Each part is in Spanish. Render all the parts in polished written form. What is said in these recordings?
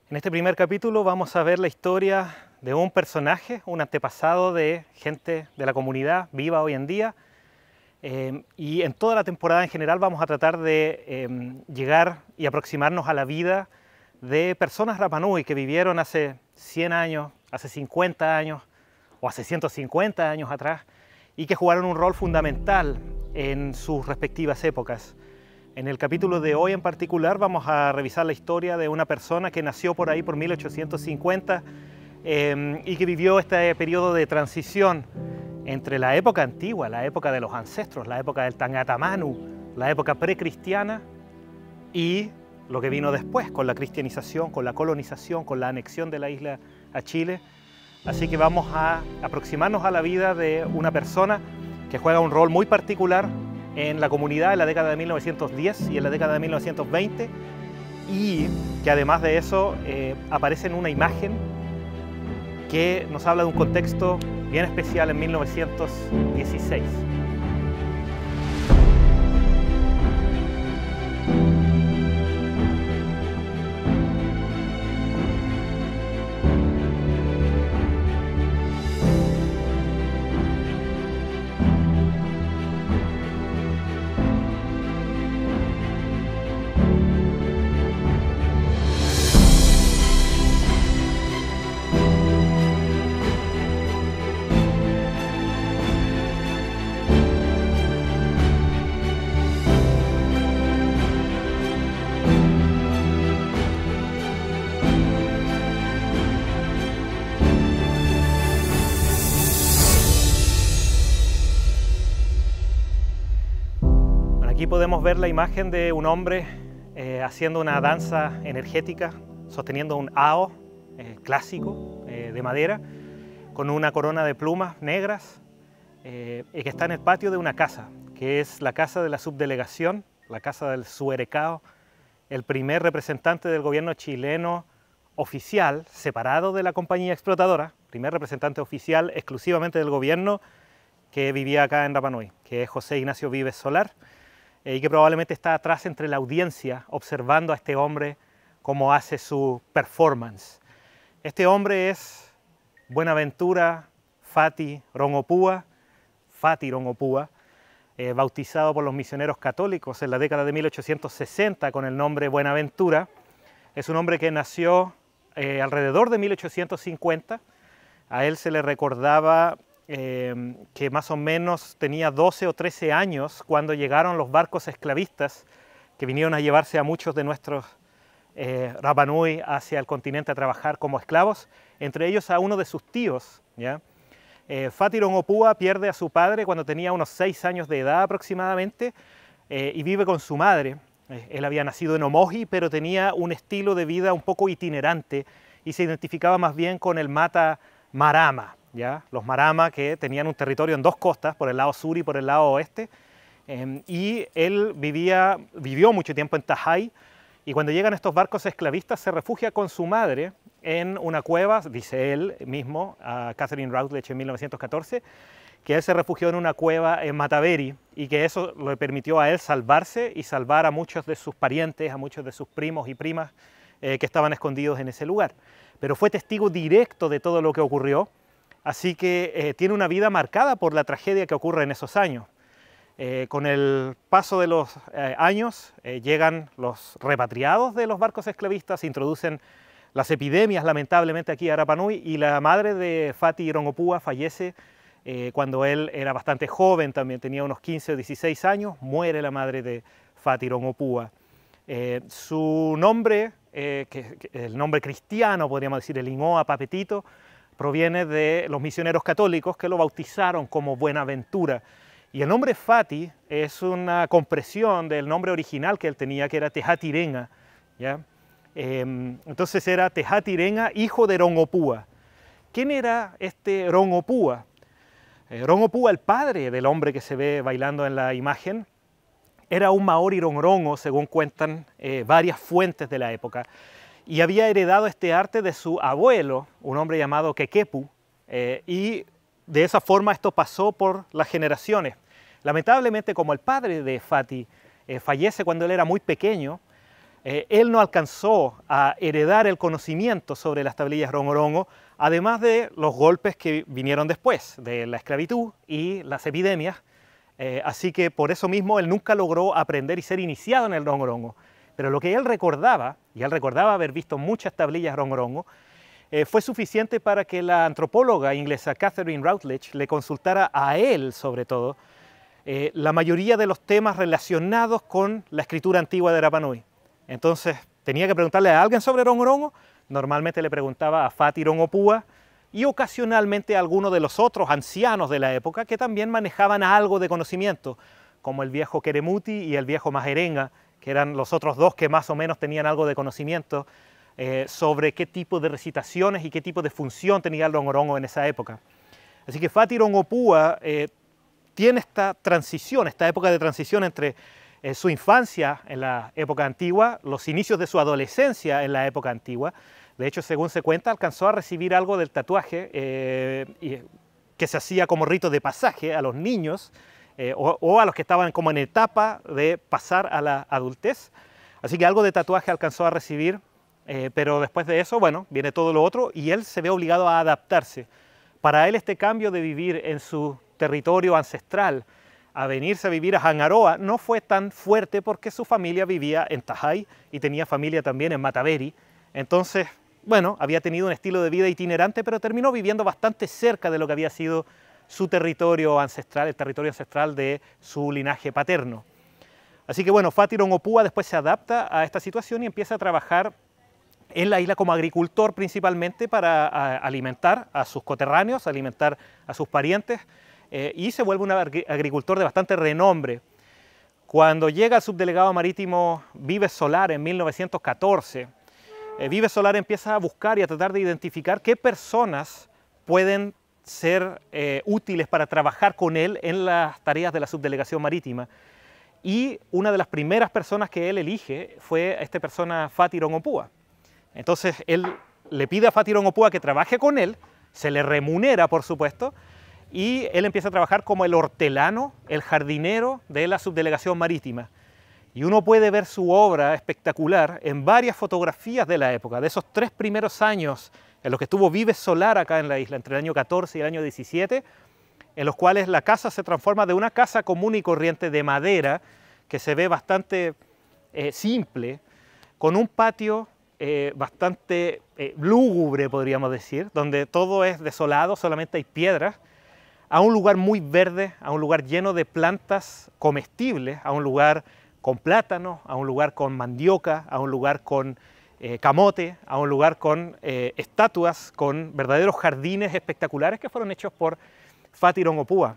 En este primer capítulo vamos a ver la historia de un personaje, un antepasado de gente de la comunidad viva hoy en día. Y en toda la temporada en general vamos a tratar de llegar y aproximarnos a la vida de personas Rapa Nui que vivieron hace 100 años, hace 50 años o hace 150 años atrás y que jugaron un rol fundamental en sus respectivas épocas. En el capítulo de hoy en particular vamos a revisar la historia de una persona que nació por ahí por 1850 y que vivió este periodo de transición entre la época antigua, la época de los ancestros, la época del Tangata Manu, la época precristiana y lo que vino después con la cristianización, con la colonización, con la anexión de la isla a Chile. Así que vamos a aproximarnos a la vida de una persona que juega un rol muy particular en la comunidad en la década de 1910 y en la década de 1920 y que además de eso aparece en una imagen que nos habla de un contexto bien especial en 1916. Aquí podemos ver la imagen de un hombre haciendo una danza energética, sosteniendo un ao clásico de madera, con una corona de plumas negras, que está en el patio de una casa, que es la casa de la subdelegación, la casa del Suerecao, el primer representante del gobierno chileno oficial, separado de la compañía explotadora, primer representante oficial exclusivamente del gobierno que vivía acá en Rapa Nui, que es José Ignacio Vives Solar, y que probablemente está atrás entre la audiencia observando a este hombre cómo hace su performance. Este hombre es Buenaventura Fati Rongopua, bautizado por los misioneros católicos en la década de 1860 con el nombre Buenaventura. Es un hombre que nació alrededor de 1850. A él se le recordaba que más o menos tenía 12 o 13 años cuando llegaron los barcos esclavistas que vinieron a llevarse a muchos de nuestros Rapa Nui hacia el continente a trabajar como esclavos, entre ellos a uno de sus tíos, ¿ya? Fati Rongopua pierde a su padre cuando tenía unos 6 años de edad aproximadamente y vive con su madre. Él había nacido en Omoji, pero tenía un estilo de vida un poco itinerante y se identificaba más bien con el Mata Marama, ¿ya? Los Marama que tenían un territorio en dos costas, por el lado sur y por el lado oeste, y él vivió mucho tiempo en Tajay, y cuando llegan estos barcos esclavistas se refugia con su madre en una cueva, dice él mismo, a Catherine Routledge en 1914, que él se refugió en una cueva en Mataveri y que eso le permitió a él salvarse y salvar a muchos de sus parientes, a muchos de sus primos y primas que estaban escondidos en ese lugar. Pero fue testigo directo de todo lo que ocurrió, así que tiene una vida marcada por la tragedia que ocurre en esos años. Con el paso de los años llegan los repatriados de los barcos esclavistas, se introducen las epidemias lamentablemente aquí a Rapa Nui y la madre de Fati Rongopua fallece cuando él era bastante joven, también tenía unos 15 o 16 años, muere la madre de Fati Rongopua. Su nombre, el nombre cristiano, podríamos decir, el Ingoa Papetito, proviene de los misioneros católicos que lo bautizaron como Buenaventura. Y el nombre Fati es una compresión del nombre original que él tenía, que era Tejatirenga, ¿ya? Entonces era Tejatirenga, hijo de Rongopua. ¿Quién era este Rongopua? Rongopua, el padre del hombre que se ve bailando en la imagen, era un maori ronrongo, según cuentan varias fuentes de la época, y había heredado este arte de su abuelo, un hombre llamado Kekepu, y de esa forma esto pasó por las generaciones. Lamentablemente, como el padre de Fati fallece cuando él era muy pequeño, Él no alcanzó a heredar el conocimiento sobre las tablillas rongorongo, además de los golpes que vinieron después, de la esclavitud y las epidemias. Así que por eso mismo él nunca logró aprender y ser iniciado en el rongorongo. Pero lo que él recordaba, y él recordaba haber visto muchas tablillas rongorongo, fue suficiente para que la antropóloga inglesa Catherine Routledge le consultara a él, sobre todo, la mayoría de los temas relacionados con la escritura antigua de Rapa Nui. Entonces, tenía que preguntarle a alguien sobre rongorongo. Normalmente le preguntaba a Fati Rongopua y ocasionalmente a alguno de los otros ancianos de la época que también manejaban algo de conocimiento, como el viejo Keremuti y el viejo Majerenga, que eran los otros dos que más o menos tenían algo de conocimiento sobre qué tipo de recitaciones y qué tipo de función tenía el rongorongo en esa época. Así que Fati Rongopua tiene esta transición, esta época de transición entre su infancia en la época antigua, los inicios de su adolescencia en la época antigua. De hecho, según se cuenta, alcanzó a recibir algo del tatuaje que se hacía como rito de pasaje a los niños o a los que estaban como en etapa de pasar a la adultez. Así que algo de tatuaje alcanzó a recibir, pero después de eso, bueno, viene todo lo otro y él se ve obligado a adaptarse. Para él este cambio de vivir en su territorio ancestral a venirse a vivir a Hangaroa no fue tan fuerte porque su familia vivía en Tajay y tenía familia también en Mataveri. Entonces, bueno, había tenido un estilo de vida itinerante, pero terminó viviendo bastante cerca de lo que había sido su territorio ancestral, el territorio ancestral de su linaje paterno. Así que bueno, Fati Rongopua después se adapta a esta situación y empieza a trabajar en la isla como agricultor principalmente para alimentar a sus coterráneos, alimentar a sus parientes, y se vuelve un agricultor de bastante renombre. Cuando llega el subdelegado marítimo Vives Solar en 1914, Vives Solar empieza a buscar y a tratar de identificar qué personas pueden ser útiles para trabajar con él en las tareas de la subdelegación marítima. Y una de las primeras personas que él elige fue esta persona, Fati Rongopua. Entonces él le pide a Fati Rongopua que trabaje con él, se le remunera por supuesto, y él empieza a trabajar como el hortelano, el jardinero de la subdelegación marítima. Y uno puede ver su obra espectacular en varias fotografías de la época, de esos 3 primeros años en los que estuvo Vives Solar acá en la isla, entre el año 14 y el año 17, en los cuales la casa se transforma de una casa común y corriente de madera, que se ve bastante simple, con un patio bastante lúgubre, podríamos decir, donde todo es desolado, solamente hay piedras, a un lugar muy verde, a un lugar lleno de plantas comestibles, a un lugar con plátano, a un lugar con mandioca, a un lugar con camote, a un lugar con estatuas, con verdaderos jardines espectaculares que fueron hechos por Fati Rongopua.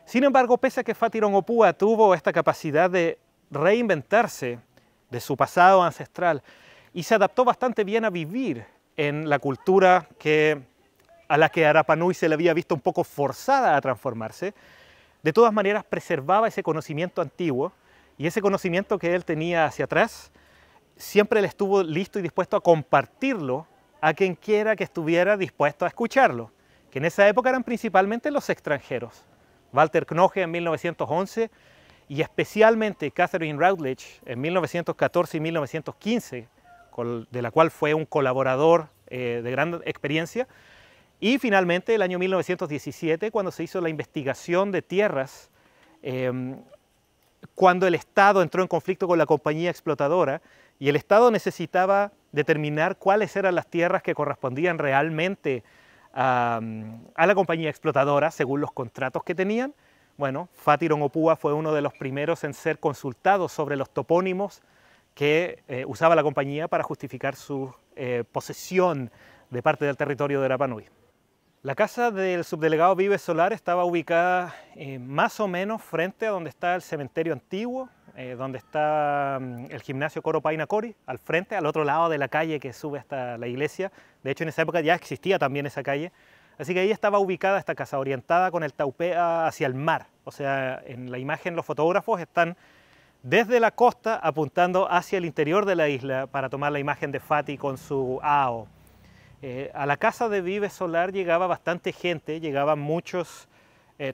Sin embargo, pese a que Fati Rongopua tuvo esta capacidad de reinventarse de su pasado ancestral y se adaptó bastante bien a vivir en la cultura a la que a Rapa Nui se le había visto un poco forzada a transformarse, de todas maneras preservaba ese conocimiento antiguo y ese conocimiento que él tenía hacia atrás, siempre él estuvo listo y dispuesto a compartirlo a quien quiera que estuviera dispuesto a escucharlo, que en esa época eran principalmente los extranjeros. Walter Knoge en 1911 y especialmente Catherine Routledge en 1914 y 1915, de la cual fue un colaborador de gran experiencia, y finalmente el año 1917, cuando se hizo la investigación de tierras, cuando el Estado entró en conflicto con la compañía explotadora y el Estado necesitaba determinar cuáles eran las tierras que correspondían realmente a la compañía explotadora según los contratos que tenían. Bueno, Fati Rongopua fue uno de los primeros en ser consultados sobre los topónimos que usaba la compañía para justificar su posesión de parte del territorio de Rapa Nui. La casa del subdelegado Vives Solar estaba ubicada más o menos frente a donde está el cementerio antiguo, donde está el gimnasio Coro Paina Cori, al frente, al otro lado de la calle que sube hasta la iglesia. De hecho, en esa época ya existía también esa calle. Así que ahí estaba ubicada esta casa, orientada con el taupea hacia el mar. O sea, en la imagen los fotógrafos están desde la costa apuntando hacia el interior de la isla para tomar la imagen de Fati con su ao. A la casa de Vives Solar llegaba bastante gente, llegaban muchos,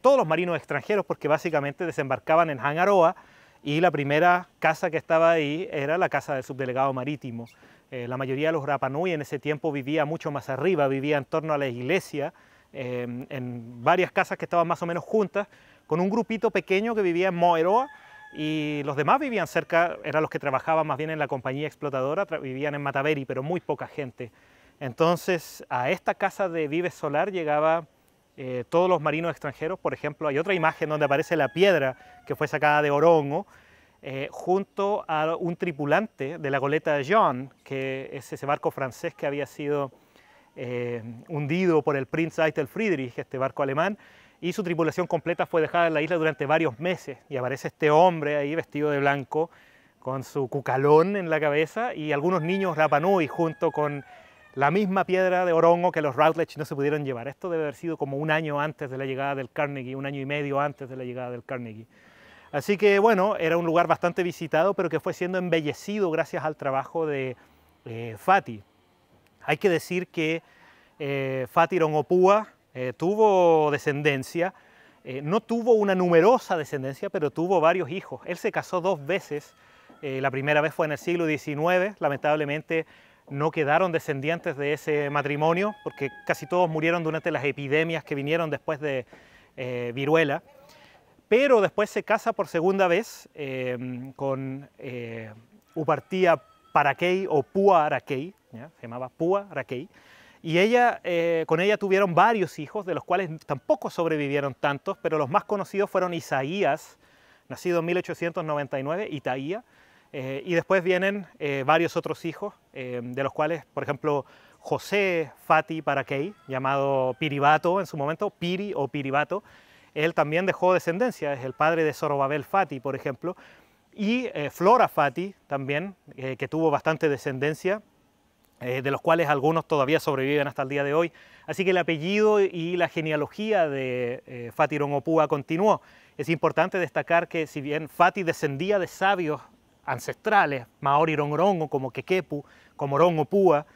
todos los marinos extranjeros, porque básicamente desembarcaban en Hangaroa y la primera casa que estaba ahí era la casa del subdelegado marítimo. La mayoría de los Rapa Nui en ese tiempo vivía mucho más arriba, vivía en torno a la iglesia, en varias casas que estaban más o menos juntas, con un grupito pequeño que vivía en Moeroa, y los demás vivían cerca, eran los que trabajaban más bien en la compañía explotadora, vivían en Mataveri, pero muy poca gente. Entonces a esta casa de Vives Solar llegaba todos los marinos extranjeros. Por ejemplo, hay otra imagen donde aparece la piedra que fue sacada de Orongo, junto a un tripulante de la goleta Jean, que es ese barco francés que había sido hundido por el Prinz Eitel Friedrich, este barco alemán, y su tripulación completa fue dejada en la isla durante varios meses. Y aparece este hombre ahí vestido de blanco, con su cucalón en la cabeza, y algunos niños Rapa Nui junto con la misma piedra de Orongo que los Routledge no se pudieron llevar. Esto debe haber sido como un año antes de la llegada del Carnegie, un año y medio antes de la llegada del Carnegie. Así que bueno, era un lugar bastante visitado, pero que fue siendo embellecido gracias al trabajo de Fati. Hay que decir que Fati Rongopua tuvo descendencia, no tuvo una numerosa descendencia, pero tuvo varios hijos. Él se casó 2 veces, la primera vez fue en el siglo XIX, lamentablemente no quedaron descendientes de ese matrimonio, porque casi todos murieron durante las epidemias que vinieron después de viruela. Pero después se casa por segunda vez con Upartía Parakei o Pua Arakei, ¿ya? Se llamaba Pua Arakei, y con ella tuvieron varios hijos, de los cuales tampoco sobrevivieron tantos, pero los más conocidos fueron Isaías, nacido en 1899, Itaía, y después vienen varios otros hijos, de los cuales, por ejemplo, José Fati Parakei, llamado Piribato en su momento, Piri o Piribato, él también dejó descendencia, es el padre de Zorobabel Fati, por ejemplo, y Flora Fati también, que tuvo bastante descendencia, de los cuales algunos todavía sobreviven hasta el día de hoy. Así que el apellido y la genealogía de Fati Rongopua continuó. Es importante destacar que si bien Fati descendía de sabios ancestrales, Maori Rongorongo, como Kekepu, como Rongopua,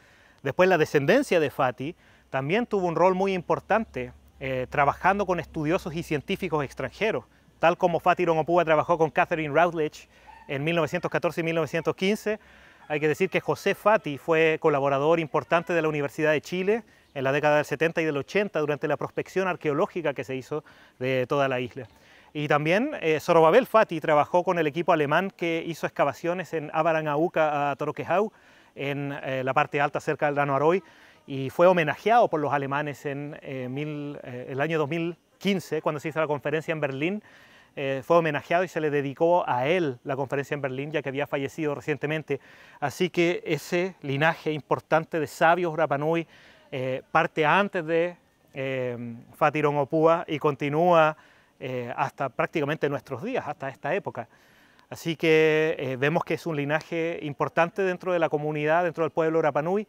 después la descendencia de Fati también tuvo un rol muy importante trabajando con estudiosos y científicos extranjeros, tal como Fati Rongopua trabajó con Catherine Routledge en 1914 y 1915. Hay que decir que José Fati fue colaborador importante de la Universidad de Chile en la década del 70 y del 80 durante la prospección arqueológica que se hizo de toda la isla. Y también Zorobabel Fati trabajó con el equipo alemán que hizo excavaciones en Abarangauca a Toroquejau, en la parte alta cerca del Llano Aroy, y fue homenajeado por los alemanes en el año 2015, cuando se hizo la conferencia en Berlín. Fue homenajeado y se le dedicó a él la conferencia en Berlín, ya que había fallecido recientemente. Así que ese linaje importante de sabios Rapa Nui parte antes de Fati Rongopua y continúa hasta prácticamente nuestros días, hasta esta época. Así que vemos que es un linaje importante dentro de la comunidad, dentro del pueblo Rapa Nui,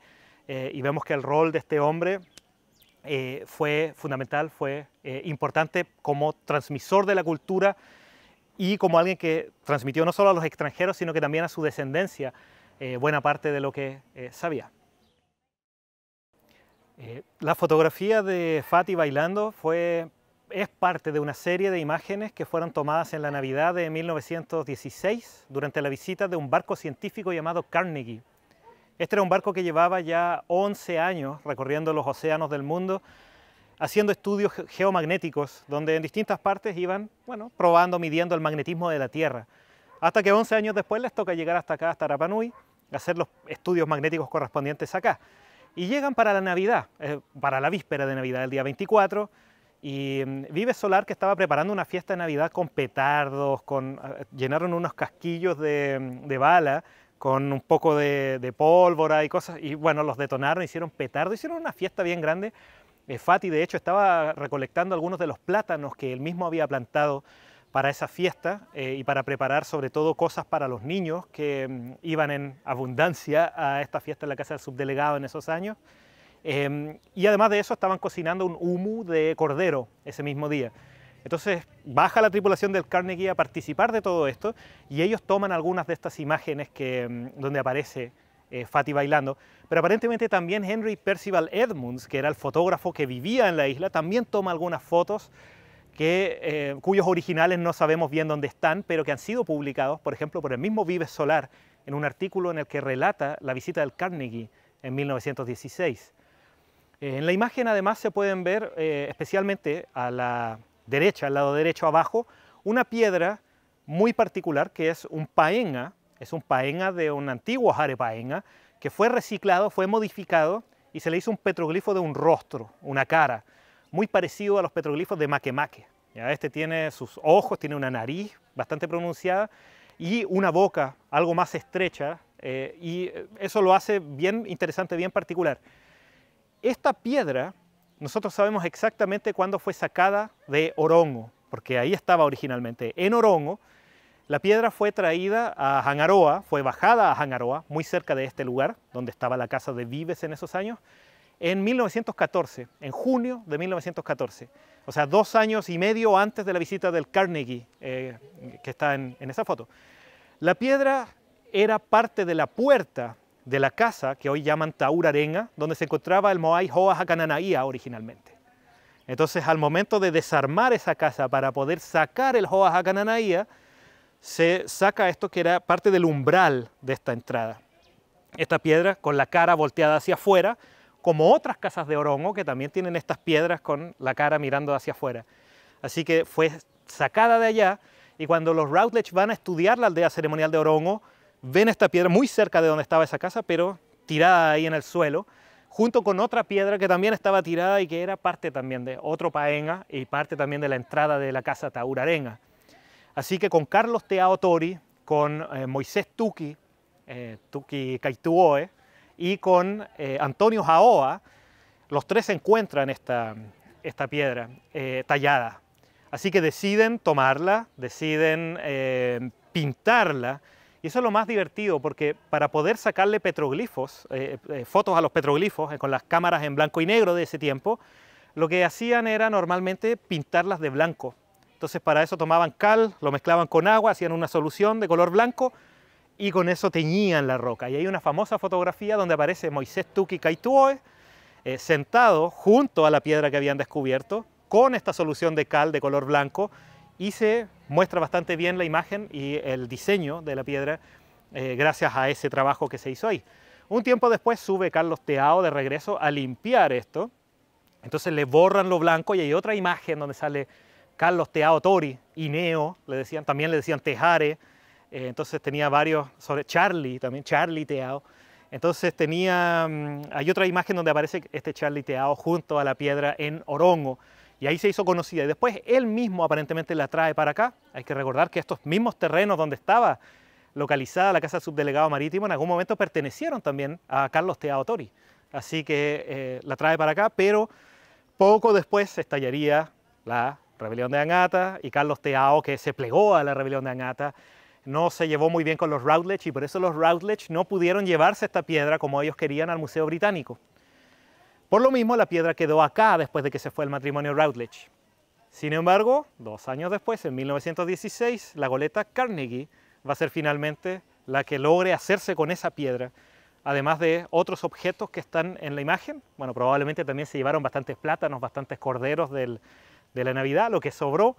y vemos que el rol de este hombre fue fundamental, fue importante como transmisor de la cultura y como alguien que transmitió no solo a los extranjeros, sino que también a su descendencia buena parte de lo que sabía. La fotografía de Fati bailando es parte de una serie de imágenes que fueron tomadas en la Navidad de 1916 durante la visita de un barco científico llamado Carnegie. Este era un barco que llevaba ya 11 años recorriendo los océanos del mundo, haciendo estudios geomagnéticos, donde en distintas partes iban, bueno, probando, midiendo el magnetismo de la Tierra. Hasta que 11 años después les toca llegar hasta acá, hasta Rapa Nui, hacer los estudios magnéticos correspondientes acá. Y llegan para la Navidad, para la víspera de Navidad, el día 24, y Vives Solar, que estaba preparando una fiesta de Navidad con petardos, llenaron unos casquillos de bala, con un poco de pólvora y cosas, y bueno, los detonaron, hicieron petardo, hicieron una fiesta bien grande. Fati, de hecho, estaba recolectando algunos de los plátanos que él mismo había plantado para esa fiesta y para preparar sobre todo cosas para los niños que iban en abundancia a esta fiesta en la casa del subdelegado en esos años. Y además de eso estaban cocinando un humu de cordero ese mismo día. Entonces baja la tripulación del Carnegie a participar de todo esto y ellos toman algunas de estas imágenes donde aparece Fati bailando, pero aparentemente también Henry Percival Edmunds, que era el fotógrafo que vivía en la isla, también toma algunas fotos cuyos originales no sabemos bien dónde están, pero que han sido publicados, por ejemplo, por el mismo Vives Solar, en un artículo en el que relata la visita del Carnegie en 1916. En la imagen además se pueden ver, especialmente a la derecha, al lado derecho abajo, una piedra muy particular que es un paenga de un antiguo jare paenga, que fue reciclado, fue modificado y se le hizo un petroglifo de un rostro, una cara, muy parecido a los petroglifos de Makemake. ¿Ya? Este tiene sus ojos, tiene una nariz bastante pronunciada y una boca algo más estrecha, y eso lo hace bien interesante, bien particular. Esta piedra, nosotros sabemos exactamente cuándo fue sacada de Orongo, porque ahí estaba originalmente. En Orongo, la piedra fue traída a Hangaroa, fue bajada a Hangaroa, muy cerca de este lugar, donde estaba la casa de Vives en esos años, en 1914, en junio de 1914. O sea, 2 años y medio antes de la visita del Carnegie, que está en esa foto. La piedra era parte de la puerta de la casa que hoy llaman Taurarenga, donde se encontraba el Moai Hoa Hakananaia originalmente. Entonces, al momento de desarmar esa casa para poder sacar el Hoa Hakananaia, se saca esto que era parte del umbral de esta entrada. Esta piedra con la cara volteada hacia afuera, como otras casas de Orongo que también tienen estas piedras con la cara mirando hacia afuera. Así que fue sacada de allá, y cuando los Routledge van a estudiar la aldea ceremonial de Orongo, ven esta piedra muy cerca de donde estaba esa casa, pero tirada ahí en el suelo, junto con otra piedra que también estaba tirada y que era parte también de otro paenga y parte también de la entrada de la casa Taurarenga. Así que con Carlos Teao Tori, con Moisés Tuki, Tuki Kaituoe, y con Antonio Jaoa, los tres encuentran esta piedra tallada. Así que deciden tomarla, deciden pintarla, y eso es lo más divertido, porque para poder sacarle petroglifos, fotos a los petroglifos con las cámaras en blanco y negro de ese tiempo, lo que hacían era normalmente pintarlas de blanco. Entonces para eso tomaban cal, lo mezclaban con agua, hacían una solución de color blanco y con eso teñían la roca. Y hay una famosa fotografía donde aparece Moisés Tuki Kaituoe sentado junto a la piedra que habían descubierto con esta solución de cal de color blanco, y se muestra bastante bien la imagen y el diseño de la piedra gracias a ese trabajo que se hizo ahí. Un tiempo después sube Carlos Teao de regreso a limpiar esto, entonces le borran lo blanco y hay otra imagen donde sale Carlos Teao Tori, Ineo, también le decían Tejare, entonces tenía varios, sobre Charlie también, Charlie Teao. Entonces hay otra imagen donde aparece este Charlie Teao junto a la piedra en Orongo, y ahí se hizo conocida. Y después él mismo aparentemente la trae para acá. Hay que recordar que estos mismos terrenos donde estaba localizada la casa del subdelegado marítimo en algún momento pertenecieron también a Carlos Teao Tori. Así que la trae para acá, pero poco después estallaría la rebelión de Angata, y Carlos Teao, que se plegó a la rebelión de Angata, no se llevó muy bien con los Routledge, y por eso los Routledge no pudieron llevarse esta piedra como ellos querían al Museo Británico. Por lo mismo, la piedra quedó acá después de que se fue el matrimonio Routledge. Sin embargo, 2 años después, en 1916, la goleta Carnegie va a ser finalmente la que logre hacerse con esa piedra, además de otros objetos que están en la imagen. Bueno, probablemente también se llevaron bastantes plátanos, bastantes corderos de la Navidad, lo que sobró,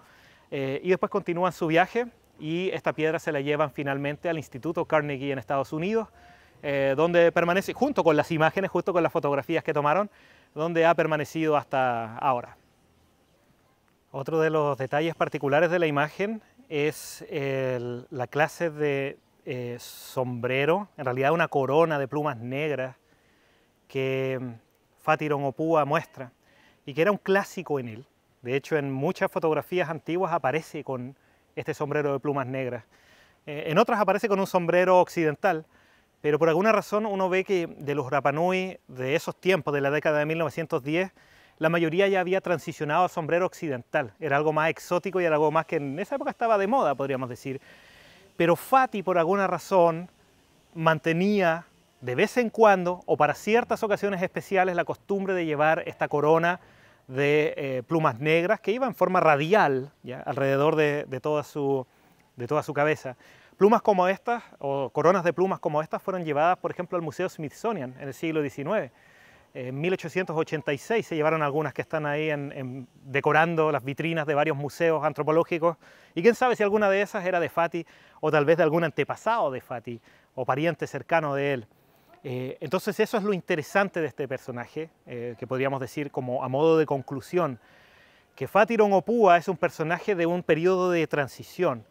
y después continúan su viaje, y esta piedra se la llevan finalmente al Instituto Carnegie en Estados Unidos, donde permanece, junto con las imágenes, junto con las fotografías que tomaron, donde ha permanecido hasta ahora. Otro de los detalles particulares de la imagen es la clase de sombrero, en realidad una corona de plumas negras, que Fatiron Opua muestra, y que era un clásico en él. De hecho, en muchas fotografías antiguas aparece con este sombrero de plumas negras. En otras aparece con un sombrero occidental, pero por alguna razón uno ve que de los Rapa Nui de esos tiempos, de la década de 1910, la mayoría ya había transicionado al sombrero occidental. Era algo más exótico y era algo más que en esa época estaba de moda, podríamos decir. Pero Fati, por alguna razón, mantenía de vez en cuando, o para ciertas ocasiones especiales, la costumbre de llevar esta corona de plumas negras que iba en forma radial, ¿ya?, alrededor de toda su cabeza. Plumas como estas, o coronas de plumas como estas, fueron llevadas, por ejemplo, al Museo Smithsonian en el siglo XIX. En 1886 se llevaron algunas que están ahí decorando las vitrinas de varios museos antropológicos. Y quién sabe si alguna de esas era de Fati o tal vez de algún antepasado de Fati o pariente cercano de él. Entonces eso es lo interesante de este personaje, que podríamos decir como a modo de conclusión, que Fatiron Opua es un personaje de un periodo de transición.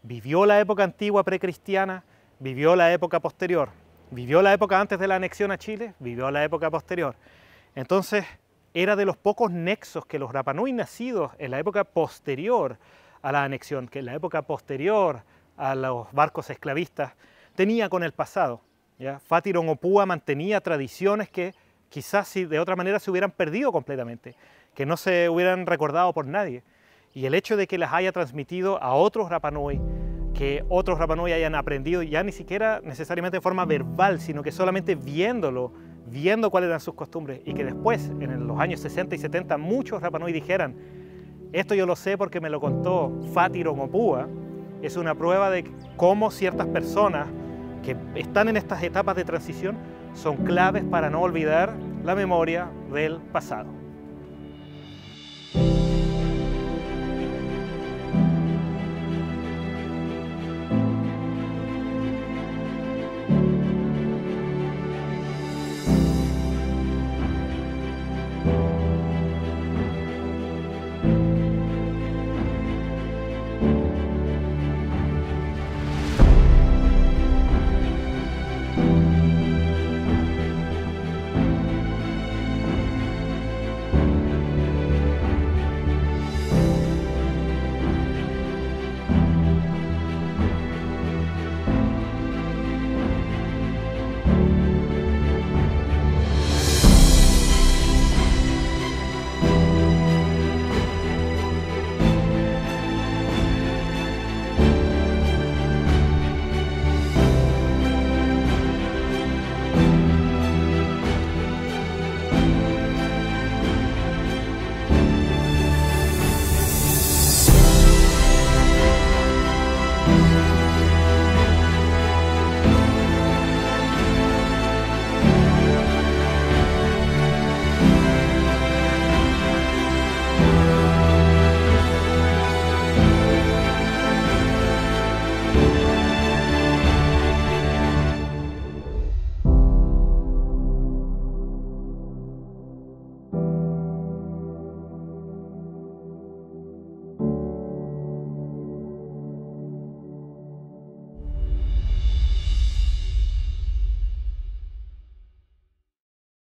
Vivió la época antigua precristiana, vivió la época posterior. Vivió la época antes de la anexión a Chile, vivió la época posterior. Entonces, era de los pocos nexos que los Rapanui nacidos en la época posterior a la anexión, que en la época posterior a los barcos esclavistas, tenía con el pasado. ¿Ya? Fatiron Opua mantenía tradiciones que quizás de otra manera se hubieran perdido completamente, que no se hubieran recordado por nadie. Y el hecho de que las haya transmitido a otros Rapanui, que otros Rapanui hayan aprendido ya ni siquiera necesariamente de forma verbal, sino que solamente viéndolo, viendo cuáles eran sus costumbres, y que después, en los años 60 y 70, muchos Rapanui dijeran, esto yo lo sé porque me lo contó Fatiron Opua, es una prueba de cómo ciertas personas que están en estas etapas de transición son claves para no olvidar la memoria del pasado.